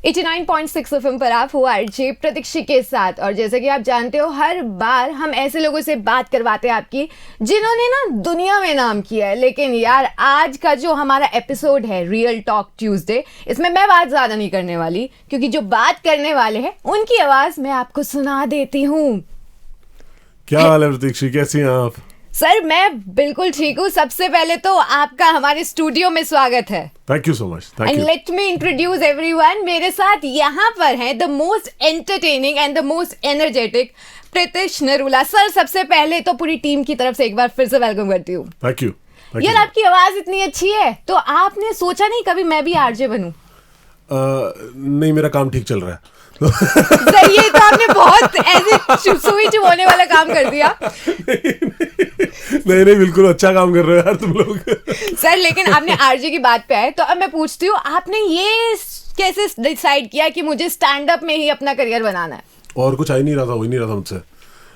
89.6 FM पर आप हो आरजे प्रतीक्षी के साथ। और जैसे कि आप जानते हो, हर बार हम ऐसे लोगों से बात करवाते हैं आपकी जिन्होंने ना दुनिया में नाम किया है। लेकिन यार, आज का जो हमारा एपिसोड है रियल टॉक ट्यूसडे, इसमें मैं बात ज़्यादा नहीं करने वाली, क्योंकि जो बात करने वाले हैं उनकी आवाज़ मैं आपको सुना देती हूँ। क्या हाल है प्रतीक्षी, कैसी हैं आप? सर, मैं बिल्कुल ठीक हूँ। सबसे पहले तो आपका हमारे स्टूडियो में स्वागत है। Thank you so much. Thank and you. Let me introduce everyone. मेरे साथ यहाँ पर हैं the most entertaining and the most energetic Pritish Narula. Sir, सबसे पहले तो पूरी टीम की तरफ से एक बार फिर से वेलकम करती हूँ। Thank you. यार, आपकी आवाज इतनी अच्छी है, तो आपने सोचा नहीं कभी मैं भी आरजे बनूं? नहीं, मेरा काम ठीक चल रहा है। सर, ये तो आपने बहुत ऐसे सुई चुभोने वाला काम कर दिया। नहीं, बिल्कुल अच्छा काम कर रहे हो यार तुम लोग। सर, लेकिन आपने आरजे की बात पे आए तो अब मैं पूछती हूँ, आपने ये कैसे डिसाइड किया कि मुझे स्टैंड अप में ही अपना करियर बनाना है? और कुछ आ ही नहीं रहा था, हो ही नहीं रहा था मुझसे।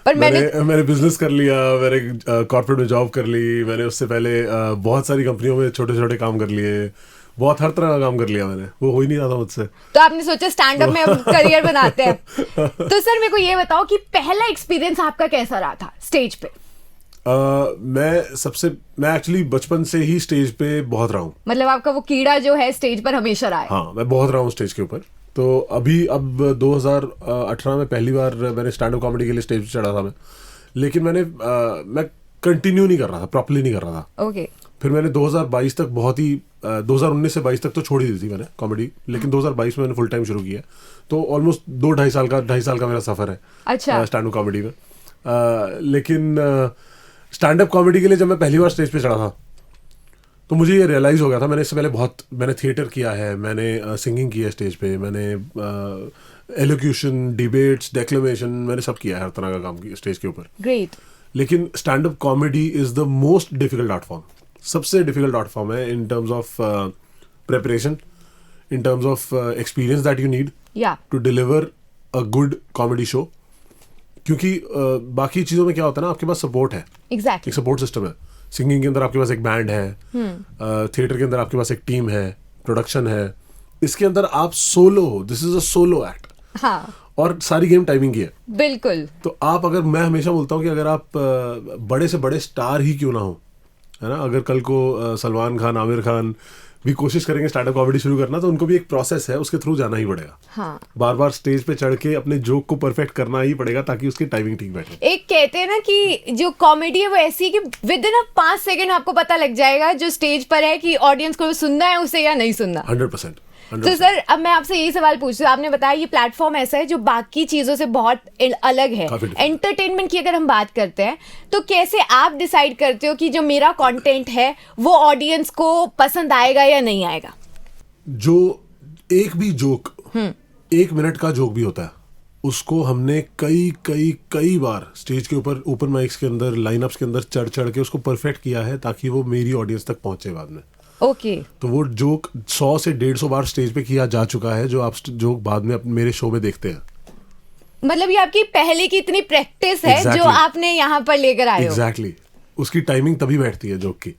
पर मैंने बिजनेस कर लिया, मैंने कॉर्पोरेट में जॉब कर ली, मैंने उससे पहले बहुत सारी कंपनियों में छोटे छोटे काम कर लिए, बहुत हर तरह का काम कर लिया मैंने, वो हो ही नहीं रहा था मुझसे। तो आपने सोचा स्टैंड अप में अब करियर बनाते हैं। तो सर, मेरे को ये बताओ कि पहला एक्सपीरियंस आपका कैसा रहा था स्टेज पे? मैं एक्चुअली बचपन से ही स्टेज पे बहुत रहा हूँ। मतलब आपका वो कीड़ा जो है स्टेज पर हमेशा रहा है? हाँ, मैं बहुत रहा हूँ स्टेज के ऊपर। तो अब 2018 में पहली बार मैंने स्टैंड अप कॉमेडी के लिए स्टेज पे चढ़ा था मैं। लेकिन मैं कंटिन्यू नहीं कर रहा था, प्रॉपर्ली नहीं कर रहा था। ओके। फिर मैंने 2022 तक 2019 से 22 तक तो छोड़ ही दी थी मैंने कॉमेडी, लेकिन 2022 में मैंने फुल टाइम शुरू किया। तो ऑलमोस्ट 2-2.5 साल का मेरा सफ़र है। अच्छा। स्टैंड अप कॉमेडी में। लेकिन स्टैंड अप कॉमेडी के लिए जब मैं पहली बार स्टेज पे चढ़ा था तो मुझे ये रियलाइज़ हो गया था, मैंने इससे पहले मैंने थिएटर किया है, मैंने सिंगिंग किया है स्टेज पे, मैंने एलोक्यूशन, डिबेट्स, डेक्लेमेशन, मैंने सब किया है, हर तरह का काम किया स्टेज के ऊपर। ग्रेट। लेकिन stand up comedy is the most difficult art form. सबसे डिफिकल्ट आर्ट फॉर्म है in terms of preparation, in terms of experience that you need to deliver a good comedy show. क्योंकि बाकी चीज़ों में क्या होता है ना, आपके पास सपोर्ट है। Exactly. एक सपोर्ट सिस्टम है। सिंगिंग के अंदर आपके पास एक बैंड है, थिएटर के अंदर आपके पास एक टीम है, प्रोडक्शन है। इसके अंदर आप सोलो हो, this is a solo act. हाँ। और सारी गेम टाइमिंग की है। बिल्कुल। तो मैं हमेशा बोलता हूँ कि अगर आप बड़े से बड़े स्टार ही क्यों ना हो, है ना, अगर कल को सलमान खान, आमिर खान भी कोशिश करेंगे स्टैंड अप कॉमेडी शुरू करना, तो उनको भी एक प्रोसेस है, उसके थ्रू जाना ही पड़ेगा। हाँ। बार बार स्टेज पे चढ़ के अपने जोक को परफेक्ट करना ही पड़ेगा ताकि उसकी टाइमिंग ठीक बैठे। एक कहते हैं ना कि जो कॉमेडी है वो ऐसी है कि विद इन 5 सेकंड आपको पता लग जाएगा जो स्टेज पर है कि ऑडियंस को सुनना है उसे या नहीं सुनना। 100%। तो सर, अब मैं आपसे यही सवाल पूछती हूँ। आपने बताया ये प्लेटफॉर्म ऐसा है जो बाकी चीजों से बहुत अलग है। एंटरटेनमेंट की अगर हम बात करते हैं तो कैसे आप डिसाइड करते हो कि जो मेरा कंटेंट है वो ऑडियंस को पसंद आएगा या नहीं आएगा? जो एक भी जोक 1 मिनट का जोक भी होता है, उसको हमने कई बार स्टेज के ऊपर, ओपन माइक्स के अंदर, लाइनअप्स के अंदर चढ़ के उसको परफेक्ट किया है ताकि वो मेरी ऑडियंस तक पहुंचे बाद में। ओके। तो वो जोक 100 से 150 बार स्टेज पे किया जा चुका है, जो आप जोक बाद में मेरे शो में देखते हैं। मतलब ये आपकी पहले की इतनी प्रैक्टिस है जो आपने यहाँ पर लेकर आए हो। एग्जैक्टली। उसकी टाइमिंग तभी बैठती है, जोक की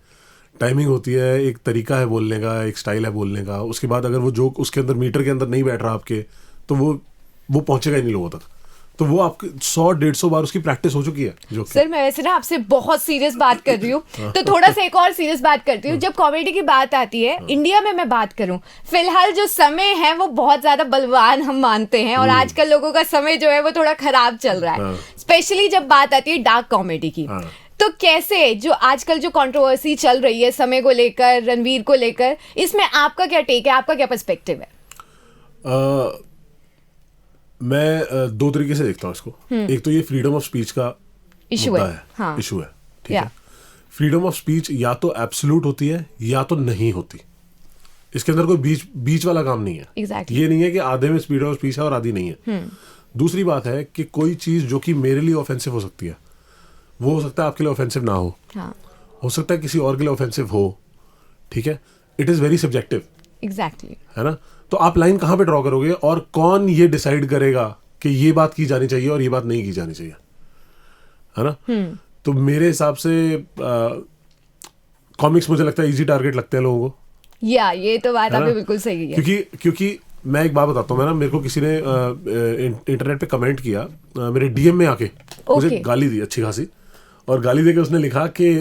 टाइमिंग होती है, एक तरीका है बोलने का, एक स्टाइल है बोलने का। उसके बाद अगर वो जोक उसके अंदर, मीटर के अंदर नहीं बैठ रहा आपके, तो वो पहुंचेगा ही नहीं लोगों तक। तो वो आपके 100-150 बार उसकी प्रैक्टिस हो चुकी है जो। सर, मैं वैसे ना आपसे बहुत सीरियस बात कर रही हूँ, तो थोड़ा सा एक और सीरियस बात करती हूँ। जब कॉमेडी की बात आती है, इंडिया में मैं बात करूँ, फिलहाल जो समय है वो बहुत ज्यादा बलवान हम मानते हैं, और आजकल लोगों का समय जो है वो थोड़ा खराब चल रहा है, स्पेशली जब बात आती है डार्क कॉमेडी की। तो कैसे जो आजकल जो कंट्रोवर्सी चल रही है समय को लेकर, रणवीर को लेकर, इसमें आपका क्या टेक है, आपका क्या पर्सपेक्टिव है? मैं 2 तरीके से देखता हूँ इसको। एक तो ये फ्रीडम ऑफ स्पीच का इशू मुद्दा है। है। हाँ। इशू है, ठीक है। फ्रीडम ऑफ स्पीच या तो एब्सोल्यूट होती है या तो नहीं होती। इसके अंदर कोई बीच वाला काम नहीं है। Exactly. ये नहीं है कि आधे में फ्रीडम ऑफ स्पीच है और आधी नहीं है। दूसरी बात है कि कोई चीज़ जो कि मेरे लिए ऑफेंसिव हो सकती है, वो हो सकता है आपके लिए ऑफेंसिव ना हो। हाँ। हो सकता है किसी और के लिए ऑफेंसिव हो, ठीक है। It is very subjective. Exactly. है ना। तो आप लाइन कहाँ पे ड्रॉ करोगे, और कौन ये डिसाइड करेगा कि ये बात की जानी चाहिए और ये बात नहीं की जानी चाहिए, है ना। तो मेरे हिसाब से कॉमिक्स मुझे लगता है इजी टारगेट लगते हैं लोगों को। ये तो बात आपने बिल्कुल सही है। क्योंकि मैं एक बात बताता हूँ, मैं ना, मेरे को किसी ने इंटरनेट पे कमेंट किया मेरे डीएम में आके, मुझे गाली दी अच्छी खासी, और गाली देके उसने लिखा कि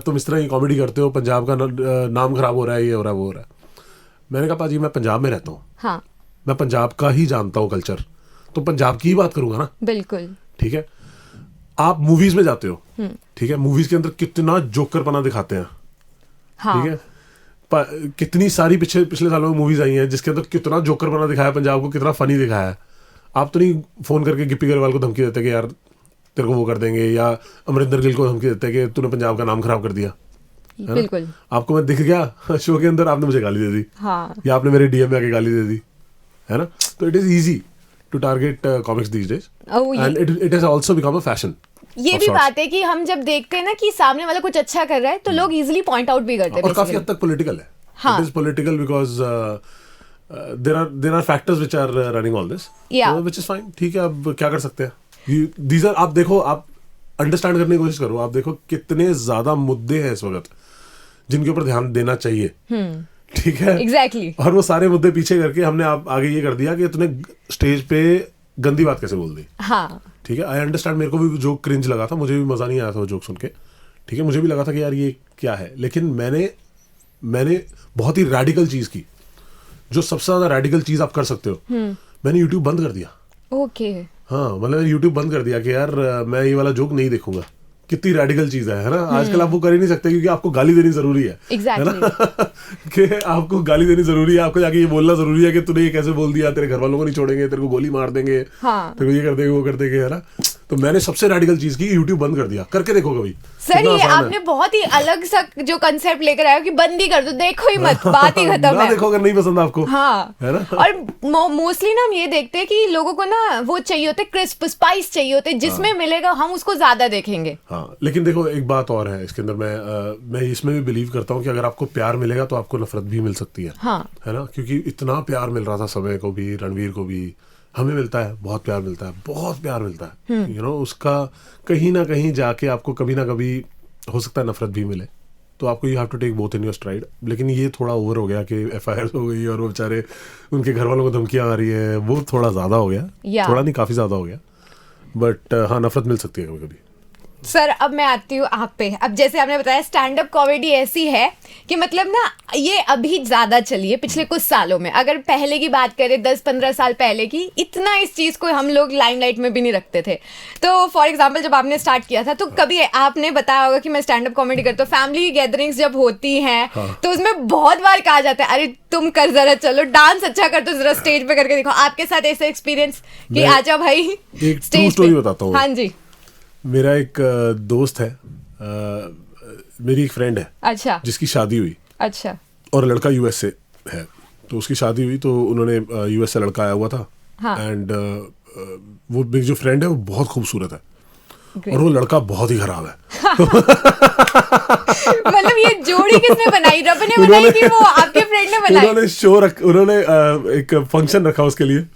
तुम इस तरह की कॉमेडी करते हो, पंजाब का नाम खराब हो रहा है, ये हो रहा है, वो हो रहा है। मैंने कहा पाजी मैं पंजाब में रहता हूँ, हाँ, मैं पंजाब का ही जानता हूँ कल्चर, तो पंजाब की ही बात करूंगा ना। बिल्कुल, ठीक है। आप मूवीज में जाते हो, ठीक है, मूवीज के अंदर कितना जोकरपना दिखाते हैं, हाँ, ठीक है, कितनी सारी पिछले सालों में मूवीज आई हैं जिसके अंदर कितना जोकरपना दिखाया, पंजाब को कितना फनी दिखाया है। आप तो नहीं फोन करके गिप्पी गरेवाल को धमकी देते कि यार तेरे को वो कर देंगे, या अमरिंदर गिल को धमकी देते कि तूने पंजाब का नाम खराब कर दिया, बिल्कुल। आपको मैं दिख गया शो के अंदर, आपने मुझे गाली दे दी, हाँ, या आपने मेरे डीएम में आके गाली दे दी, है ना। तो it is easy to target comics these days, and it has also become a fashion. ये भी बात है कि हम जब देखते हैं ना कि सामने वाला कुछ अच्छा कर रहा है तो लोग इजीली पॉइंट आउट भी करते हैं, और काफी हद तक पॉलिटिकल है। हाँ, it is political because there are factors which are running all this, which is fine. ठीक है, अब क्या कर सकते हैं। दीज आर, आप देखो, आप अंडरस्टैंड करने की कोशिश करो, आप देखो कितने ज्यादा मुद्दे हैं इस वक्त जिनके ऊपर ध्यान देना चाहिए, ठीक है, एग्जैक्टली। और वो सारे मुद्दे पीछे करके हमने आगे ये कर दिया कि तूने स्टेज पे गंदी बात कैसे बोल दी। हाँ, ठीक है, आई अंडरस्टैंड, मेरे को भी जो क्रिंज लगा था, मुझे भी मजा नहीं आया था वो जोक सुन के, ठीक है, मुझे भी लगा था कि यार ये क्या है, लेकिन मैंने बहुत ही रेडिकल चीज की, जो सबसे ज्यादा रेडिकल चीज आप कर सकते हो, मैंने यूट्यूब बंद कर दिया। ओके, हाँ, मतलब यूट्यूब बंद कर दिया कि यार मैं ये वाला जोक नहीं देखूंगा। कितनी रेडिकल चीज है ना। आजकल आप वो कर ही नहीं सकते क्योंकि आपको गाली देनी जरूरी है, exactly. है ना कि आपको गाली देनी जरूरी है, आपको जाके ये बोलना जरूरी है कि तूने ये कैसे बोल दिया, तेरे घर वालों को नहीं छोड़ेंगे, तेरे को गोली मार देंगे, हाँ, तेरे को ये कर देंगे, वो कर देंगे, है ना। तो मैंने सबसे रेडिकल चीज की, यूट्यूब बंद कर दिया। करके देखो कभी। सर ये आपने बहुत ही अलग सा जो कंसेप्ट लेकर आए हो कि बंद ही कर दो, देखो ही मत, बात ही खत्म है। देखो अगर नहीं पसंद आपको, हाँ, है ना। और मोस्टली ना हम ये देखते हैं कि लोगों को ना वो चाहिए होते, क्रिस्प स्पाइस चाहिए होते, जिसमें मिलेगा हम उसको ज्यादा देखेंगे। हाँ, लेकिन देखो एक बात और है इसके अंदर, मैं इसमें भी बिलीव करता हूँ कि अगर आपको प्यार मिलेगा तो आपको नफरत भी मिल सकती है, हाँ, है ना। क्योंकि इतना प्यार मिल रहा था समय को भी, रणवीर को भी, हमें मिलता है, बहुत प्यार मिलता है, बहुत प्यार मिलता है, यू नो। उसका कहीं ना कहीं जाके आपको कभी ना कभी हो सकता है नफरत भी मिले, तो आपको you have to take both in your stride. लेकिन ये थोड़ा ओवर हो गया कि एफआईआर हो गई और वो बेचारे उनके घर वालों को धमकियां आ रही है, वो थोड़ा ज्यादा हो गया, थोड़ा नहीं काफी ज्यादा हो गया। बट हाँ, नफरत मिल सकती है कभी कभी। सर अब मैं आती हूँ आप पे। अब जैसे आपने बताया स्टैंड अप कॉमेडी ऐसी है कि मतलब ना ये अभी ज़्यादा चली है पिछले कुछ सालों में। अगर पहले की बात करें 10-15 साल पहले की, इतना इस चीज़ को हम लोग लाइमलाइट में भी नहीं रखते थे। तो फॉर एग्जांपल जब आपने स्टार्ट किया था तो कभी आपने बताया होगा कि मैं स्टैंड अप कॉमेडी करता हूँ, फैमिली गैदरिंग्स जब होती हैं तो उसमें बहुत बार कहा जाता है अरे तुम कर जरा, चलो डांस अच्छा कर तो जरा स्टेज पे करके दिखाओ। आपके साथ ऐसा एक्सपीरियंस कि आजा भाई स्टेज पे? बताता हूँ। हाँ जी। मेरा एक दोस्त है, मेरी एक फ्रेंड है, अच्छा, जिसकी शादी हुई, अच्छा, और लड़का यूएस से है। तो उसकी शादी हुई तो उन्होंने यूएस से लड़का आया हुआ था, एंड वो मेरी जो फ्रेंड है वो बहुत खूबसूरत है और वो लड़का बहुत ही खराब है। मतलब ये जोड़ी किसने बनाई? रब ने बनाई कि वो आपके फ्रेंड ने बनाई? उन्होंने एक फंक्शन रखा उसके लिए,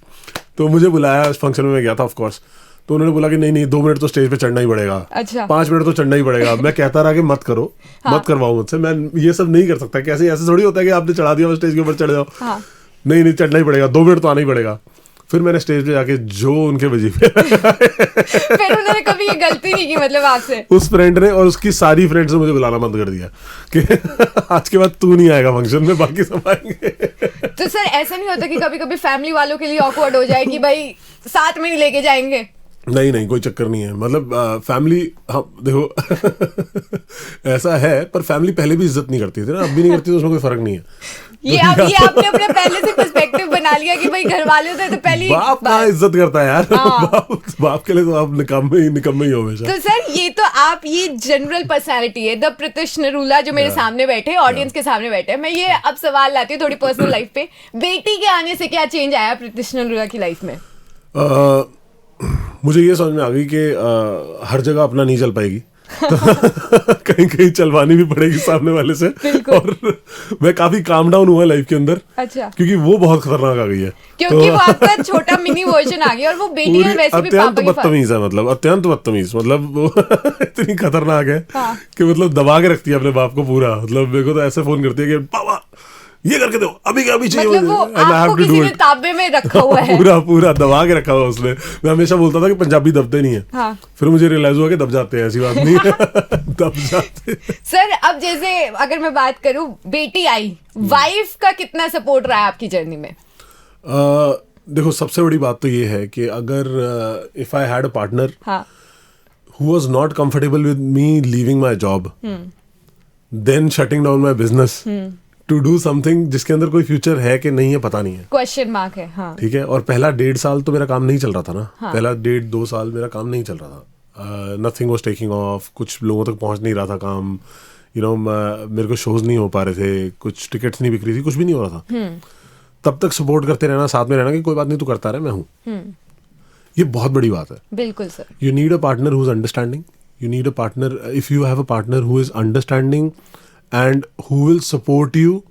तो मुझे बुलाया, उस फंक्शन में मैं गया था ऑफ कोर्स। तो उन्होंने बोला कि नहीं 2 मिनट तो स्टेज पे चढ़ना ही पड़ेगा, अच्छा, 5 मिनट तो चढ़ना ही पड़ेगा। मैं कहता रहा कि मत करो, मत करवाओ मुझसे, मैं ये सब नहीं कर सकता। कैसे ऐसे थोड़ी होता है कि आपने चढ़ा दिया स्टेज के ऊपर चढ़ जाओ। नहीं चढ़ना ही पड़ेगा, 2 मिनट तो आना ही पड़ेगा। फिर मैंने स्टेज पे जाके जो उनके वजीफे फिर उन्होंने कभी ये गलती नहीं की मतलब आपसे? उस फ्रेंड ने और उसकी सारी फ्रेंड्स ने मुझे बुलाना बंद कर दिया कि आज के बाद तू नहीं आएगा फंक्शन में, बाकी सब आएंगे। तो सर ऐसा नहीं होता कि कभी कभी फैमिली वालों के लिए ऑकवर्ड हो जाए कि भाई साथ में ही लेके जाएंगे? नहीं, कोई चक्कर नहीं है। मतलब फैमिली, हाँ देखो ऐसा है, पर फैमिली पहले भी इज्जत नहीं करती थी ना, अब भी नहीं करती, तो उसमें कोई फर्क नहीं है। ये आपने अपने पहले से पर्सपेक्टिव बना लिया कि भाई घर वाले तो पहले बाप कहाँ इज्जत करता है यार। बाप के लिए तो आप निकम्मे ही हो हमेशा। तो सर ये तो आप, ये जनरल पर्सनालिटी है, द प्रीतिश नरूला जो मेरे सामने बैठे, ऑडियंस के सामने बैठे। मैं ये अब सवाल लाती हूँ थोड़ी पर्सनल लाइफ पे। बेटी के आने से क्या चेंज आया प्रीतिश नरूला की लाइफ में? मुझे ये समझ में आ गई कि हर जगह अपना नहीं चल पाएगी, तो कहीं चलवानी भी पड़ेगी सामने वाले से। और मैं काफी काम डाउन हुआ लाइफ के अंदर, अच्छा, क्योंकि वो बहुत खतरनाक आ गई है, क्योंकि वो आपका छोटा मिनी वर्जन आ गया और वो बेटी है वैसे भी अत्यंत बदतमीज है, मतलब अत्यंत बदतमीज, मतलब वो इतनी खतरनाक है कि मतलब दबा के रखती है अपने बाप को पूरा। मतलब मेरे को तो ऐसे फोन करती है कि पापा ये करके दो, अभी क्या, अभी चाहिए मतलब वो आपको किसी ने ताबे में रखा हुआ है। पूरा दबा के रखा हुआ उसने। मैं हमेशा बोलता था कि पंजाबी दबते नहीं है। हाँ। फिर मुझे रियलाइज हुआ कि दब जाते हैं, ऐसी बात नहीं है। दब जाते। सर अब जैसे अगर मैं बात करूं, बेटी आई, वाइफ का कितना सपोर्ट रहा है आपकी जर्नी में? देखो सबसे बड़ी बात तो ये है कि अगर if I had a partner who was not comfortable with me leaving my job, then shutting down my business to do something जिसके अंदर कोई फ्यूचर है कि नहीं है पता नहीं है, क्वेश्चन मार्क है। हाँ। ठीक है। और पहला 1.5 साल तो मेरा काम नहीं चल रहा था ना। पहला 1.5-2 साल मेरा काम नहीं चल रहा था। नथिंग वाज टेकिंग ऑफ, कुछ लोगों तक पहुंच नहीं रहा था काम, मेरे को शोज नहीं हो पा रहे थे, कुछ टिकट्स नहीं बिक रही थी, कुछ भी नहीं हो रहा था। तब तक सपोर्ट करते रहना, साथ में रहना कि कोई बात नहीं, तू करता रहे, मैं हूँ। ये बहुत बड़ी बात है। बिल्कुल sir. You need a partner who is understanding, you need a partner, if you have a partner who is understanding and who will support you,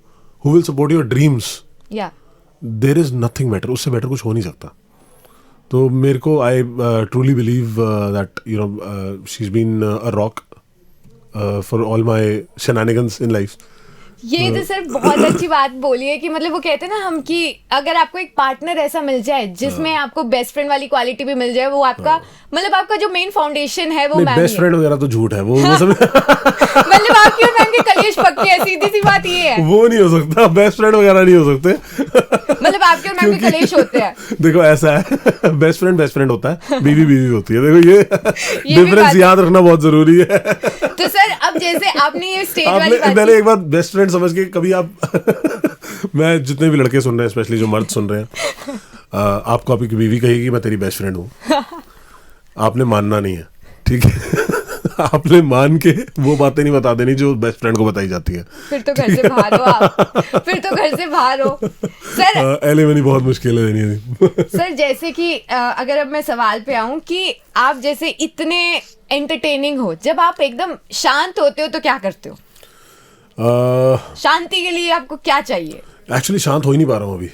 who will support your dreams, there is nothing better, उससे better कुछ हो नहीं सकता। तो मेरे को I truly believe that she is been a rock for all my shenanigans in life. ये तो सर बहुत अच्छी बात बोली है कि मतलब वो कहते हैं ना हम कि अगर आपको एक पार्टनर ऐसा मिल जाए जिसमें आपको बेस्ट फ्रेंड वाली क्वालिटी भी मिल जाए, वो आपका मतलब आपका जो मेन फाउंडेशन है वो मैम। बेस्ट फ्रेंड वगैरह तो झूठ है वो सब। मतलब आपकी और मैम के कलेश पक्के हैं, सीधी सी बात ये है। वो नहीं हो सकता, बेस्ट फ्रेंड वगैरह नहीं हो सकते। मतलब आपके और मैम के कलेश होते हैं। देखो ऐसा है, बेस्ट फ्रेंड होता है, बीवी होती है। देखो ये डिफरेंस याद रखना बहुत जरूरी है। तो सर अब जैसे आपने ये स्टेज वाली बात, मैंने एक बार बेस्ट फ्रेंड समझ के कभी आप मैं जितने भी लड़के सुन रहे हैं, स्पेशली जो मर्द सुन रहे हैं, आपको आपकी बीवी कहेगी मैं तेरी बेस्ट फ्रेंड हूँ, आपने मानना नहीं है, ठीक है। आपने मान के वो बातें नहीं बता देनी जो बेस्ट फ्रेंड को बताई जाती है। फिर तो घर से बाहर हो आप, फिर तो घर से बाहर हो सर। एलिमनी बहुत मुश्किल है नहीं। सर जैसे कि अगर अब मैं सवाल पे आऊं कि आप जैसे इतने एंटरटेनिंग हो, जब आप एकदम शांत होते हो तो क्या करते हो? शांति के लिए आपको क्या चाहिए? एक्चुअली शांत हो ही नहीं पा रहा हूँ अभी।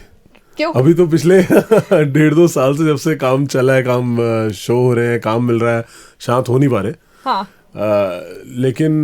क्यों? अभी तो पिछले 1.5-2 साल से जब से काम चला है, काम शो हो रहे हैं, काम मिल रहा है, शांत हो नहीं पा रहे। हाँ। लेकिन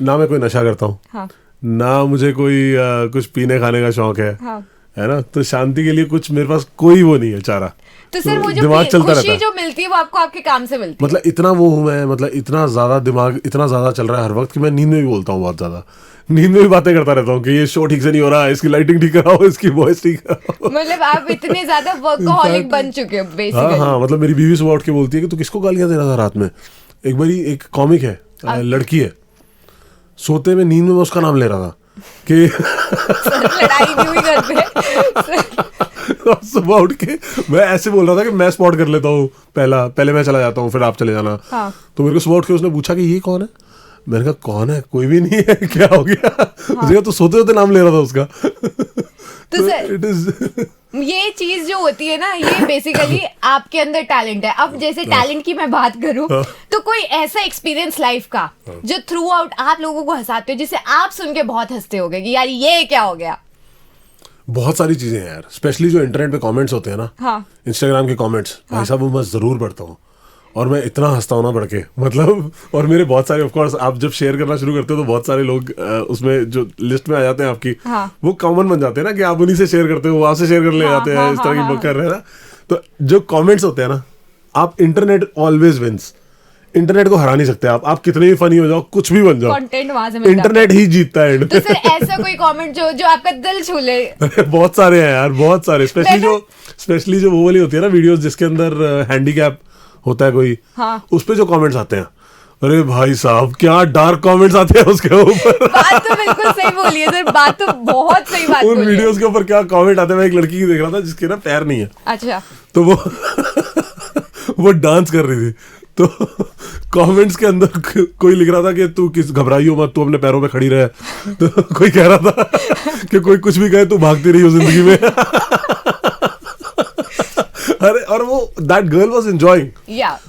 ना मैं कोई नशा करता हूँ। हाँ। ना मुझे कोई कुछ पीने खाने का शौक है। हाँ। है ना, तो शांति के लिए कुछ मेरे पास कोई वो नहीं है चारा। तो सर वो जो खुशी जो मिलती है वो आपको आपके काम से मिलती है? मतलब इतना वो हूँ मैं, मतलब इतना ज्यादा दिमाग इतना ज्यादा चल रहा है हर वक्त कि मैं नींद में भी बोलता हूँ, बहुत ज्यादा नींद में भी बातें करता रहता हूँ कि ये शो ठीक से नहीं हो रहा, इसकी लाइटिंग ठीक कराओ, इसकी वॉइस ठीक कराओ। मतलब आप इतने ज्यादा वर्कहॉलिक बन चुके हो बेसिकली। हाँ, मतलब मेरी बीवी सुबह उठ के बोलती है कि तू किसको गालियां दे रहा था रात में। एक बारी एक कॉमिक है, लड़की है, सोते में नींद में मैं उसका नाम ले रहा था कि लड़ाई नहीं हुई घर पे। सुबह उठ के मैं ऐसे बोल रहा था कि मैं स्पॉट कर लेता हूँ, पहले मैं चला जाता हूँ, फिर आप चले जाना। हाँ। तो मेरे को सुबह उठ के उसने पूछा कि ये कौन है? मैंने कहा कौन है, कोई भी नहीं है, क्या हो गया? हाँ। तो सोते होते नाम ले रहा था उसका। तो सर ये चीज जो होती है ना, ये बेसिकली आपके अंदर टैलेंट है। अब जैसे टैलेंट की मैं बात करूं तो कोई ऐसा एक्सपीरियंस लाइफ का जो थ्रू आउट आप लोगों को हंसाते हो, जिसे आप सुन के बहुत हंसते होगे कि यार ये क्या हो गया? बहुत सारी चीजें हैं यार, स्पेशली जो इंटरनेट पे कमेंट्स होते हैं ना। हाँ। इंस्टाग्राम के कमेंट्स, भाई साहब वो मैं जरूर पढ़ता हूँ और मैं इतना हंसता हूँ ना बढ़ के, मतलब। और मेरे बहुत सारे, ऑफ कोर्स आप जब शेयर करना शुरू करते हो तो बहुत सारे लोग उसमें जो लिस्ट में आ जाते हैं आपकी। हाँ। वो कॉमन बन जाते हैं ना कि आप उन्हीं से शेयर करते हो, वहां से शेयर कर ले जाते हैं। इस तरह की बुक कर रहे हैं ना, तो जो कमेंट्स होते हैं ना, आप इंटरनेट ऑलवेज विंस, इंटरनेट को हरा नहीं सकते आप कितने भी फनी हो जाओ, कुछ भी बन जाओ, कंटेंट वहां से इंटरनेट ही जीतता है। तो सर ऐसा कोई कमेंट जो आपका दिल छू ले? बहुत सारे हैं यार, बहुत सारे। स्पेशली जो वो वाली होती है ना वीडियोस जिसके अंदर हैंडीकैप होता है कोई। हाँ। उस पे जो कमेंट्स आते हैं, अरे भाई साहब क्या डार्क कमेंट्स आते हैं उसके ऊपर। बात तो बिल्कुल सही बोली है सर, बात तो बहुत सही बात बोली है। उन वीडियोस के ऊपर क्या कमेंट आते हैं। मैं एक लड़की की देख रहा था जिसके ना पैर नहीं है। अच्छा। तो वो डांस कर रही थी, तो कमेंट्स के अंदर कोई लिख रहा था कि तू किस घबराई हो मत, तू अपने पैरों पे खड़ी रहे। तो कोई कह रहा था कि कोई कुछ भी कहे तू भागती रही हो जिंदगी में। अरे और वो दैट गर्ल वाज एंजॉयिंग,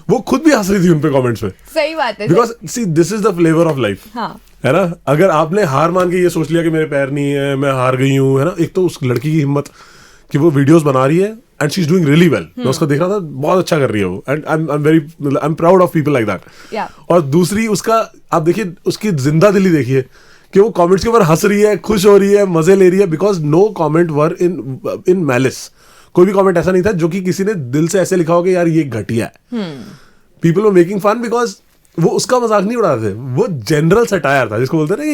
वो खुद भी हंस रही थी उन पे कमेंट्स पे। सही बात है, because see this is the flavour of life. है ना, अगर आपने हार मान के ये सोच लिया कि मेरे पैर नहीं है, मैं हार गई हूँ, है ना। एक तो उस लड़की की हिम्मत कि वो वीडियोस बना रही है and she is doing really well. मैं उसका देख रहा था, बहुत अच्छा कर रही है वो, and I am proud of people like that. और दूसरी उसका आप देखिए, उसकी जिंदा दिली देखिए कि वो कमेंट्स के ऊपर हंस रही है, खुश हो रही है, मजे ले रही है, because no comment were in malice. कोई भी कमेंट ऐसा नहीं था जो कि किसी ने दिल से ऐसे लिखा हो कि यार ये घटिया है. People were making fun because वो उसका मजाक नहीं उड़ा रहे थे, वो जनरल सटायर था जिसको बोलते हैं ना,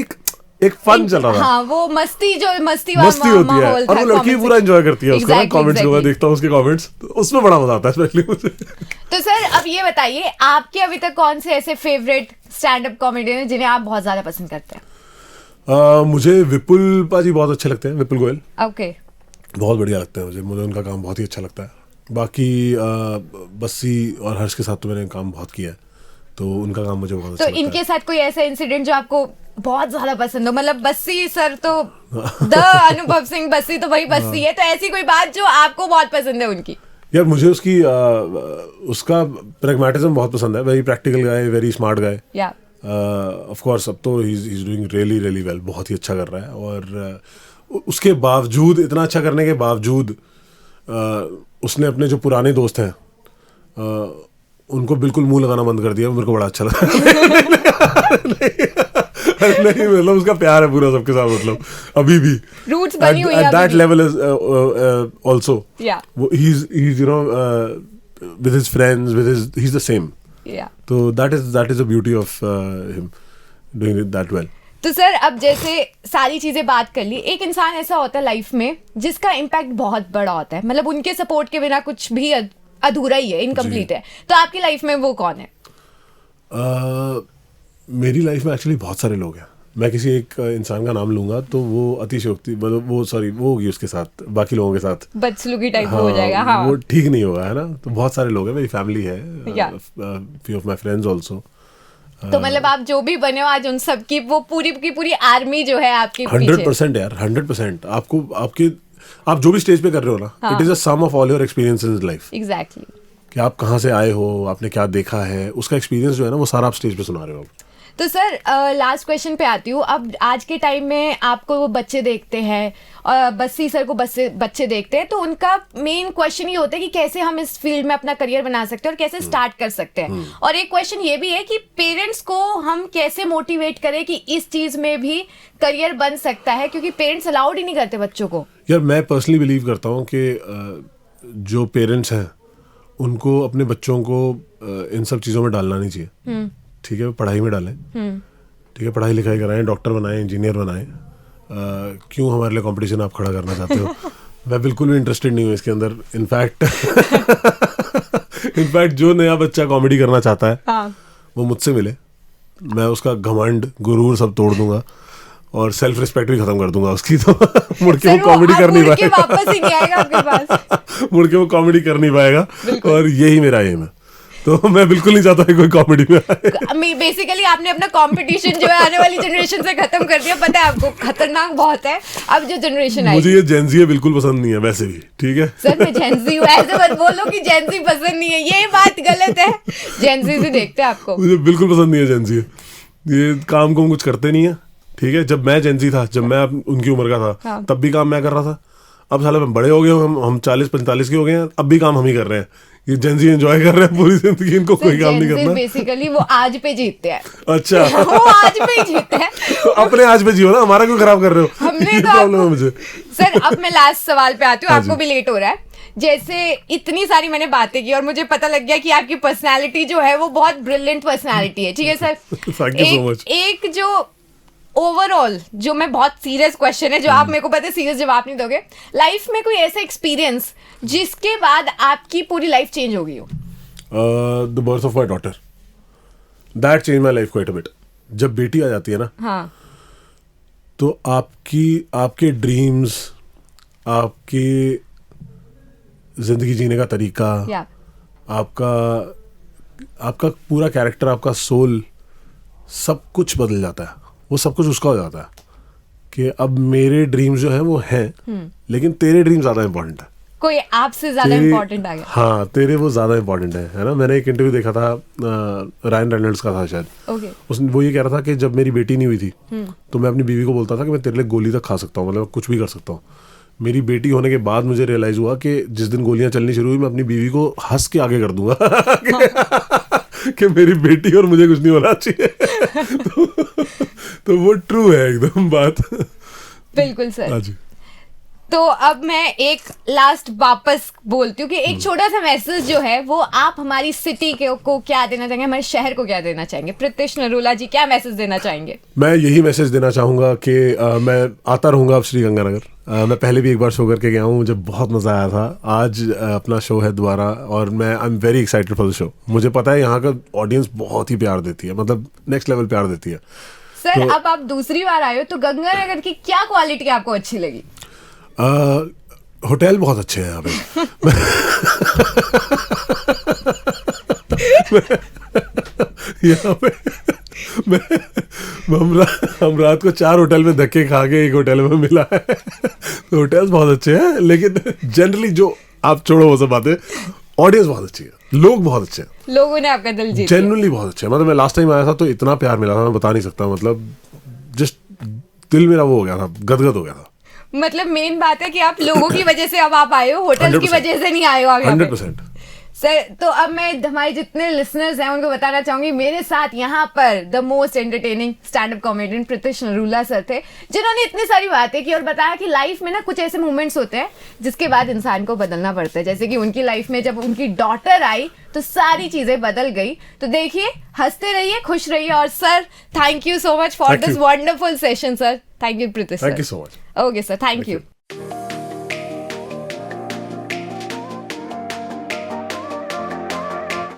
एक फन चल रहा था. हाँ, वो मस्ती होती है, और वो लड़की पूरा एंजॉय करती है उसको. कमेंट्स को मैं देखता हूँ उसके कमेंट्स, उसमें बड़ा मजा आता है स्पेशली मुझे. तो सर अब ये बताइए, आपके अभी तक कौन से ऐसे फेवरेट स्टैंड अप कॉमेडियन हैं जिन्हें आप बहुत ज्यादा पसंद करते हैं? मुझे विपुल पाजी बहुत अच्छे लगते हैं, विपुल गोयल. ओके. बहुत बढ़िया लगते हैं मुझे उनका काम बहुत ही अच्छा लगता है. बाकी बस्सी और हर्ष के साथ तो मैंने काम बहुत किया है, तो उनका काम मुझे बहुत अच्छा लगता है. तो इनके साथ कोई ऐसा इंसिडेंट जो आपको बहुत ज्यादा पसंद हो? मतलब बस्सी सर तो द अनुभव सिंह बस्सी तो वही बस्सी है, तो ऐसी कोई बात जो आपको बहुत पसंद है उनकी? यार मुझे उसका प्रैग्मेटिज्म बहुत पसंद है. Very practical guy, very smart guy. Of course अब तो he is doing really really well, बहुत ही अच्छा कर रहा है. और उसके बावजूद, इतना अच्छा करने के बावजूद, उसने अपने जो पुराने दोस्त हैं उनको बिल्कुल मुंह लगाना बंद कर दिया. मेरे को बड़ा अच्छा लगा. नहीं मतलब उसका प्यार है पूरा सबके साथ, मतलब अभी भी रूट्स बनी हुई है. At that level is also he's you know with his friends, he's the same. So that is the beauty of him doing it that well. तो सर अब जैसे सारी चीजें बात कर ली, एक इंसान ऐसा होता है लाइफ में जिसका इम्पैक्ट बहुत बड़ा होता है, मतलब उनके सपोर्ट के बिना कुछ भी अधूरा ही है, इनकम्प्लीट है. तो आपकी लाइफ में वो कौन है? मेरी लाइफ में एक्चुअली बहुत सारे लोग हैं. मैं किसी एक इंसान का नाम लूंगा तो वो अतिशयोक्ति, मतलब वो होगी उसके साथ, बाकी लोगों के साथ बदसलूकी टाइप हो जाएगा. हाँ, वो ठीक नहीं होगा, है ना. तो बहुत सारे लोग हैं, मेरी फैमिली है, few of my friends also. तो मतलब आप जो भी बने हो आज, उन सब की वो पूरी की पूरी आर्मी जो है आपकी 100% यार, 100%. आप जो भी स्टेज पे कर रहे हो ना, it is a sum of all your experiences in life. Exactly. कि आप कहाँ से आए हो, आपने क्या देखा है, उसका एक्सपीरियंस जो है ना, वो सारा आप स्टेज पे सुना रहे हो. तो सर लास्ट क्वेश्चन पे आती हूँ. अब आज के टाइम में आपको वो बच्चे देखते हैं, बस्सी सर को बच्चे देखते हैं, तो उनका मेन क्वेश्चन ये होता है कि कैसे हम इस फील्ड में अपना करियर बना सकते हैं और कैसे स्टार्ट कर सकते हैं. और एक क्वेश्चन ये भी है कि पेरेंट्स को हम कैसे मोटिवेट करें कि इस चीज में भी करियर बन सकता है, क्योंकि पेरेंट्स अलाउड ही नहीं करते बच्चों को. यार मैं पर्सनली बिलीव करता हूँ कि जो पेरेंट्स हैं उनको अपने बच्चों को इन सब चीज़ों में डालना नहीं चाहिए. ठीक है, पढ़ाई में डालें. ठीक है, पढ़ाई लिखाई कराएं, डॉक्टर बनाएं, इंजीनियर बनाएं. क्यों हमारे लिए कंपटीशन आप खड़ा करना चाहते हो? मैं बिल्कुल भी इंटरेस्टेड नहीं हूँ इसके अंदर. इनफैक्ट जो नया बच्चा कॉमेडी करना चाहता है वो मुझसे मिले, मैं उसका घमंड, गुरूर सब तोड़ दूंगा और सेल्फ रिस्पेक्ट भी खत्म कर दूंगा उसकी. तो मुड़ के वो कॉमेडी कर नहीं पाएगा, वापस ही नहीं आएगा आपके पास. मुड़ के वो कॉमेडी कर नहीं पाएगा. और यही मेरा एम है. तो मैं बिल्कुल नहीं चाहता कि कोई कॉमेडी में आए. बेसिकली आपने अपना कंपटीशन जो है आने वाली जनरेशन से खत्म कर दिया. पता है आपको, खतरनाक बहुत है अब जो जनरेशन आई. मुझे ये जेनजी बिल्कुल पसंद नहीं है वैसे भी. ठीक है सर, मैं जेनजी हूँ, ऐसे मत बोलो कि जेनजी पसंद नहीं है, ये बात गलत है. जेनजी से देखते हैं आपको. मुझे बिल्कुल पसंद नहीं है जेनजी. ये काम को कुछ करते नहीं है. ठीक है, जब मैं जेनजी था, जब मैं उनकी उम्र का था, तब भी काम मैं कर रहा था. अब साले बड़े हो गए, हम 40-45 के हो गए हैं, अब भी काम हम ही कर रहे हैं. ये जेनजी एंजॉय कर रहे हैं पूरी जिंदगी, इनको कोई काम नहीं करना. बेसिकली वो आज पे जीतते हैं. अच्छा. वो आज पे ही जीतते हैं. तो अपने आज पे जियो ना, हमारा क्यों खराब कर रहे हो? हमने तो प्रॉब्लम है मुझे. सर अब मैं लास्ट सवाल पे आती हूँ, आपको भी लेट हो रहा है. जैसे इतनी सारी मैंने बातें की और मुझे पता लग गया कि आपकी पर्सनालिटी जो है वो बहुत ब्रिलियंट पर्सनालिटी है. ठीक है sir. Thank you so much. एक जो ओवरऑल, जो मैं बहुत सीरियस क्वेश्चन है जो आप मेरे को पता है सीरियस जवाब नहीं दोगे, लाइफ में कोई ऐसा एक्सपीरियंस जिसके बाद आपकी पूरी लाइफ चेंज हो गई हो? The birth of my daughter, that change my life quite a bit. जब बेटी आ जाती है ना, तो आपके ड्रीम्स, आपकी जिंदगी जीने का तरीका, आपका पूरा कैरेक्टर, आपका सोल, सब कुछ बदल जाता है. वो सब कुछ उसका हो जाता है कि अब मेरे ड्रीम्स जो हैं वो हैं, लेकिन तेरे ड्रीम ज्यादा इंपॉर्टेंट है. कोई आपसे ज्यादा इंपॉर्टेंट आ गया. है तेरे वो ज्यादा इंपॉर्टेंट है ना. मैंने एक इंटरव्यू देखा था, रायन रेनल्ड्स का था शायद. उसने वो ये कह रहा था कि जब मेरी बेटी नहीं हुई थी तो मैं अपनी बीवी को बोलता था कि मैं तेरे लिए गोली तक खा सकता हूँ, मतलब कुछ भी कर सकता हूँ. मेरी बेटी होने के बाद मुझे रियलाइज हुआ कि जिस दिन गोलियां चलनी शुरू हुई, मैं अपनी बीवी को हंस के आगे कर दूंगा कि मेरी बेटी और मुझे कुछ नहीं होना चाहिए. तो वो ट्रू है एकदम बात। बिल्कुल सर। हाँ जी। तो अब मैं एक लास्ट वापस बोलती हूँ कि एक छोटा सा मैसेज जो है वो आप हमारी सिटी को क्या देना चाहेंगे, हमारे शहर को क्या देना चाहेंगे? प्रीतिश नरूला जी क्या मैसेज देना चाहेंगे? मैं यही मैसेज देना चाहूँगा कि मैं आता रहूँगा अब श्रीगंगानगर। मैं पहले भी एक बार शो करके गया हूँ, मुझे बहुत मज़ा आया था। आज अपना शो है दोबारा और मैं I am very excited for the show. मुझे पता है यहाँ का ऑडियंस बहुत ही प्यार देती है, मतलब नेक्स्ट लेवल प्यार देती है। सर तो, अब आप दूसरी बार आए हो तो गंगानगर की क्या क्वालिटी आपको अच्छी लगी? होटल बहुत अच्छे हैं यहाँ पे। यहाँ पे हम रात को 4 होटल में धक्के खा के एक होटल में मिला है। तो होटल्स बहुत अच्छे हैं, लेकिन जनरली जो आप छोड़ो वो सब बातें, ऑडियंस बहुत अच्छी है, लोग बहुत अच्छे हैं, लोगों ने आपका दिल जीत लिया। जेन्युइनली बहुत अच्छे हैं। मतलब मैं लास्ट टाइम आया था तो इतना प्यार मिला था, मैं बता नहीं सकता। मतलब जस्ट दिल मेरा वो हो गया था, गदगद हो गया था। मतलब मेन बात है कि आप लोगों की वजह से अब आप आए हो, होटल की वजह से नहीं आए हो आप। 100%। सर तो अब मैं हमारे जितने लिसनर्स हैं उनको बताना चाहूंगी, मेरे साथ यहाँ पर the most entertaining stand up comedian Pritish Narula sir थे, जिन्होंने इतनी सारी बातें की और बताया कि लाइफ में ना कुछ ऐसे मोमेंट्स होते हैं जिसके बाद इंसान को बदलना पड़ता है। जैसे कि उनकी लाइफ में जब उनकी डॉटर आई तो सारी चीजें बदल गई। तो देखिए, हंसते रहिए, खुश रहिए। और sir thank you so much for this wonderful session sir. Thank you Pritish sir. Thank you so much. Okay sir, thank you.